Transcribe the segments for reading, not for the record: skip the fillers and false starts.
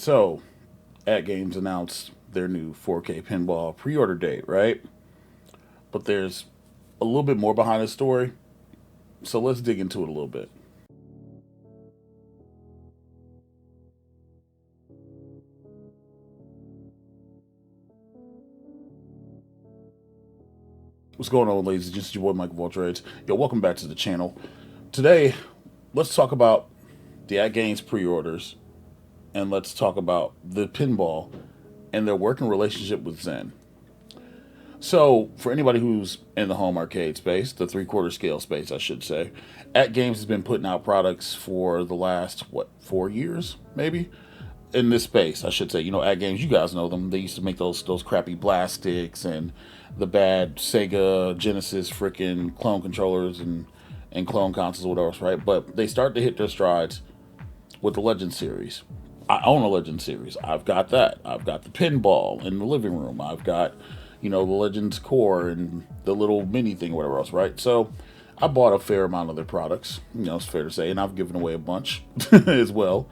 So, AtGames announced their new 4K pinball pre-order date, right? But there's a little bit more behind the story, so let's dig into it a little bit. What's going on, ladies and gents? It's your boy MikeOfAllTrades. Yo, welcome back to the channel. Today, let's talk about the AtGames pre-orders, and let's talk about the pinball and their working relationship with Zen. So, for anybody who's in the home arcade space, the 3/4 scale space, I should say, AtGames has been putting out products for the last, 4 years, maybe? In this space, I should say. You know, AtGames, you guys know them. They used to make those crappy blast sticks and the bad Sega Genesis freaking clone controllers and clone consoles or whatever else, right? But they start to hit their strides with the Legend series. I own a Legend series. I've got that. I've got the pinball in the living room. I've got, the Legends core and the little mini thing, whatever else, right? So I bought a fair amount of their products, it's fair to say, and I've given away a bunch as well.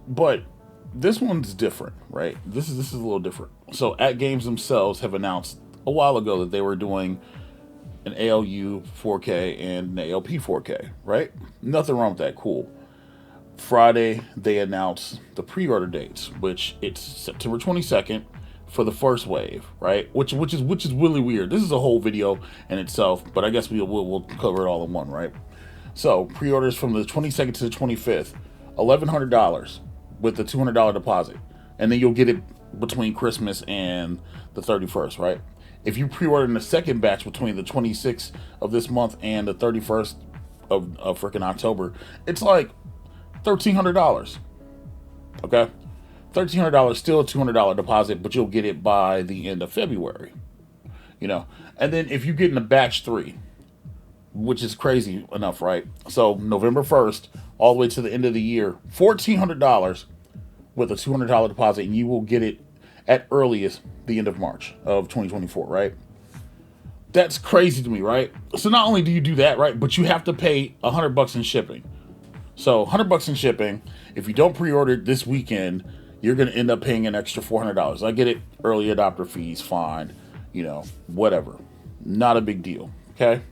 But this one's different, right? This is a little different. So AtGames themselves have announced a while ago that they were doing an ALU 4K and an ALP 4K, right? Nothing wrong with that. Cool. Friday, they announced the pre-order dates, which it's September 22nd for the first wave, right? Which is really weird. This is a whole video in itself, but I guess we'll cover it all in one, right? So pre-orders from the 22nd to the 25th, $1,100 with the $200 deposit, and then you'll get it between Christmas and the 31st, right? If you pre-order in the second batch between the 26th of this month and the 31st of freaking October, it's like $1,300. Okay, $1,300, still a $200 deposit, but you'll get it by the end of February. And then if you get in a batch 3, which is crazy enough, right? So November 1st all the way to the end of the year, $1,400 with a $200 deposit, and you will get it at earliest the end of March of 2024, right? That's crazy to me, right? So not only do you do that, right, but you have to pay $100 in shipping. So $100 in shipping. If you don't pre-order this weekend, you're going to end up paying an extra $400. I get it, early adopter fees, fine, whatever. Not a big deal, okay?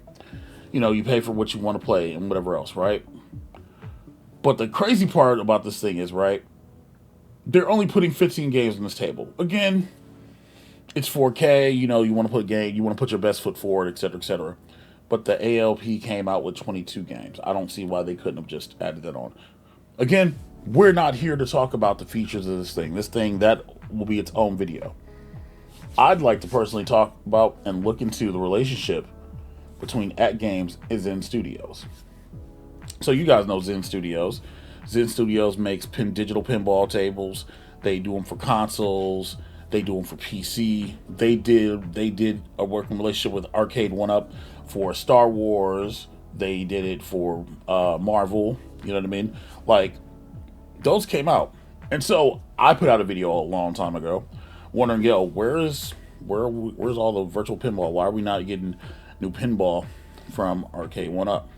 You pay for what you want to play and whatever else, right? But the crazy part about this thing is, right, they're only putting 15 games on this table. Again, it's 4K, you want to put a game, you want to put your best foot forward, etc., etc. But the ALP came out with 22 games. I don't see why they couldn't have just added that on. Again, we're not here to talk about the features of this thing. This thing, that will be its own video. I'd like to personally talk about and look into the relationship between AtGames and Zen Studios. So you guys know Zen Studios. Zen Studios makes digital pinball tables. They do them for consoles. They do them for PC. They did a working relationship with Arcade 1-Up for Star Wars. They did it for Marvel. You know what I mean? Like, those came out. And so I put out a video a long time ago wondering, where's all the virtual pinball? Why are we not getting new pinball from Arcade 1-Up?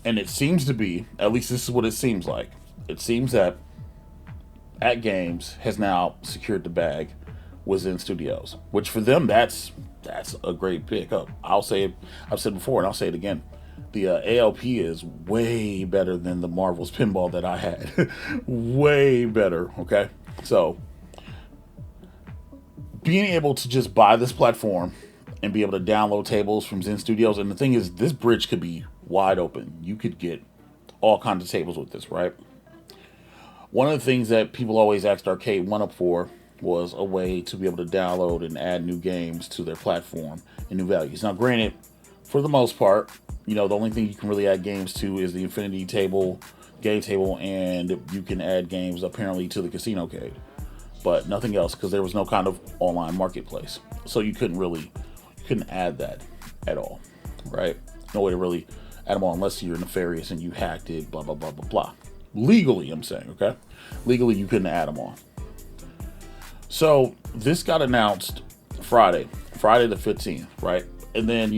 And it seems to be, at least this is what it seems like, it seems that AtGames has now secured the bag with Zen Studios, which for them, that's a great pickup. I've said it before, and I'll say it again. The ALP is way better than the Marvel's pinball that I had. Way better, okay? So, being able to just buy this platform and be able to download tables from Zen Studios, and the thing is, this bridge could be wide open. You could get all kinds of tables with this, right? One of the things that people always asked Arcade 1-Up for was a way to be able to download and add new games to their platform and new values. Now, granted, for the most part, the only thing you can really add games to is the Infinity table, game table, and you can add games apparently to the Casino-cade, but nothing else, because there was no kind of online marketplace. So you couldn't add that at all, right? No way to really add them all unless you're nefarious and you hacked it, blah, blah, blah, blah, blah. Legally, I'm saying, okay? Legally, you couldn't add them on. So this got announced Friday the 15th, right? And then,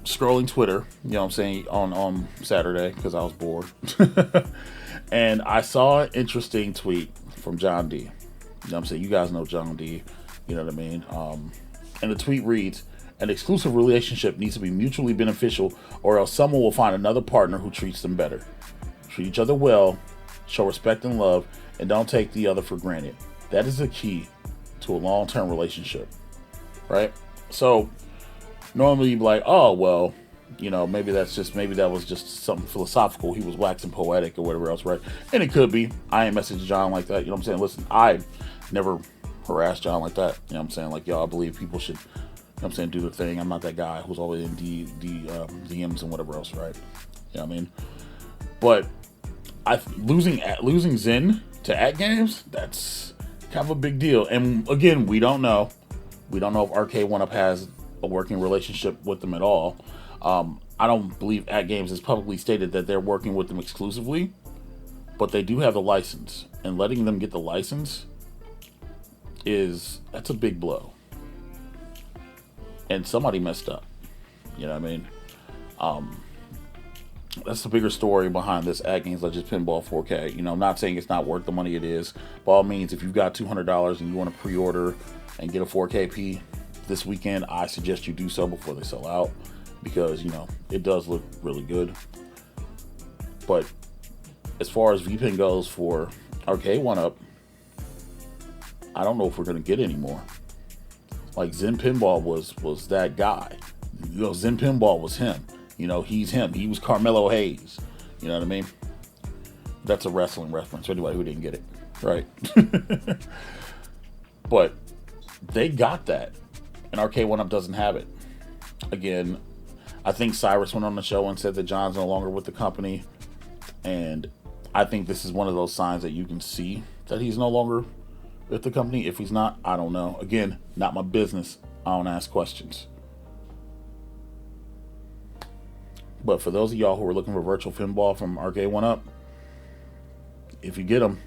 scrolling Twitter, on Saturday, because I was bored. And I saw an interesting tweet from John D. You know what I'm saying? You guys know John D. You know what I mean? And the tweet reads, an exclusive relationship needs to be mutually beneficial, or else someone will find another partner who treats them better. Treat each other well, show respect and love, and don't take the other for granted. That is the key to a long-term relationship, right? So normally you'd be like, oh, well, you know, maybe that was just something philosophical. He was waxing poetic or whatever else, right? And it could be. I ain't messaged John like that. You know what I'm saying? Listen, I never harassed John like that. You know what I'm saying? Like, yo, I believe people should, you know what I'm saying, do their thing. I'm not that guy who's always in DMs and whatever else, right? You know what I mean? But losing Zen to AtGames, that's kind of a big deal. And again, we don't know. We don't know if Arcade 1-Up has a working relationship with them at all. I don't believe AtGames has publicly stated that they're working with them exclusively, but they do have the license, and letting them get the license that's a big blow. And somebody messed up. You know what I mean? That's the bigger story behind this AtGames Legends Pinball 4K. You know, I'm not saying it's not worth the money it is. By all means, if you've got $200 and you want to pre-order and get a 4KP this weekend, I suggest you do so before they sell out, because, you know, it does look really good. But as far as vpin goes for Arcade 1-Up, I don't know if we're going to get any more. Like, Zen Pinball was that guy. You know, Zen Pinball was him. You know, he's him. He was Carmelo Hayes. You know what I mean? That's a wrestling reference for anybody who didn't get it. Right? But they got that. And Arcade 1-Up doesn't have it. Again, I think Cyrus went on the show and said that John's no longer with the company. And I think this is one of those signs that you can see that he's no longer with the company. If he's not, I don't know. Again, not my business. I don't ask questions. But for those of y'all who are looking for virtual pinball from Arcade 1-Up, if you get them,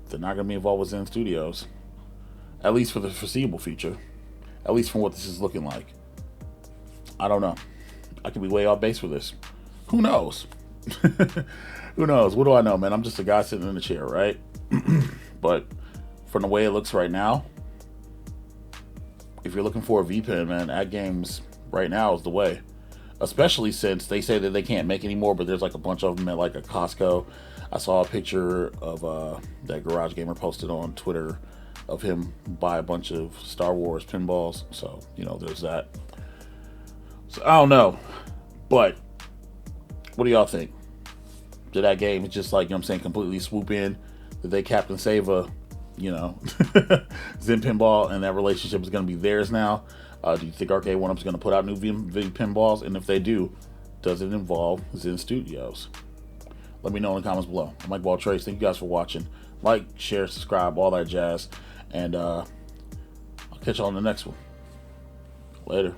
they're not going to be involved with Zen Studios. At least for the foreseeable future. At least from what this is looking like. I don't know. I could be way off base for this. Who knows? Who knows? What do I know, man? I'm just a guy sitting in a chair, right? But from the way it looks right now, if you're looking for a vpin, man, AtGames right now is the way. Especially since they say that they can't make any more, but there's like a bunch of them at like a Costco. I saw a picture of that Garage Gamer posted on Twitter of him buy a bunch of Star Wars pinballs. So, you know, there's that. So I don't know. But what do y'all think? Did that game just, like, you know what I'm saying, completely swoop in? Did they Captain Save you know, Zen Pinball, and that relationship is going to be theirs now? Do you think Arcade 1-Up is going to put out new pinballs? And if they do, does it involve Zen Studios? Let me know in the comments below. I'm MikeOfAllTrades. Thank you guys for watching. Like, share, subscribe, all that jazz. And I'll catch y'all on the next one. Later.